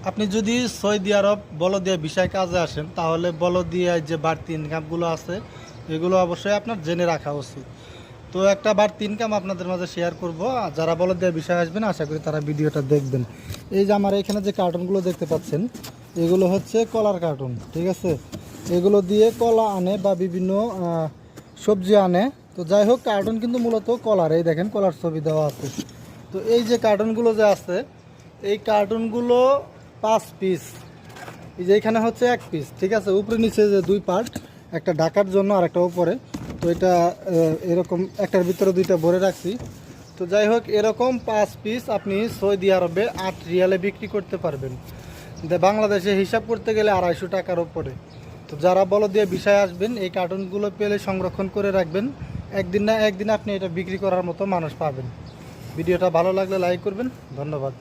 আপনি যদি সৌদি আরব বলদিয়া ভিসায় কাজে আসেন তাহলে বলদিয়ায় যে বাড়তি ইনকামগুলো আছে এগুলো অবশ্যই আপনার জেনে রাখা উচিত। তো একটা বাড়তি ইনকাম আপনাদের মাঝে শেয়ার করব। আর যারা বলদিয়া ভিসায় আসবেন আশা করি তারা ভিডিওটা দেখবেন। এই যে আমার এখানে যে কার্টুনগুলো দেখতে পাচ্ছেন এগুলো হচ্ছে কলার কার্টুন, ঠিক আছে। এগুলো দিয়ে কলা আনে বা বিভিন্ন সবজি আনে। তো যাই হোক, কার্টুন কিন্তু মূলত কলার, এই দেখেন কলার ছবি দেওয়া আছে। তো এই যে কার্টুনগুলো যে আছে এই কার্টুনগুলো 5 পিস, এই যে এখানে হচ্ছে 1 পিস, ঠিক আছে। উপরে নিচে যে 2 পার্ট, একটা ঢাকার জন্য আর একটা উপরে। তো এটা এরকম একটার ভিতরে 2টা ভরে রাখছি। তো যাই হোক, এরকম 5 পিস আপনি সৌদি আরবে 8 রিয়ালে বিক্রি করতে পারবেন। বাংলাদেশে হিসাব করতে গেলে 250 টাকার উপরে। তো যারা বলদিয়া ভিসায় আসবেন এই কার্টুনগুলো পেলে সংরক্ষণ করে রাখবেন, একদিন না একদিন আপনি এটা বিক্রি করার মতো মানুষ পাবেন। ভিডিওটা ভালো লাগলে লাইক করবেন। ধন্যবাদ।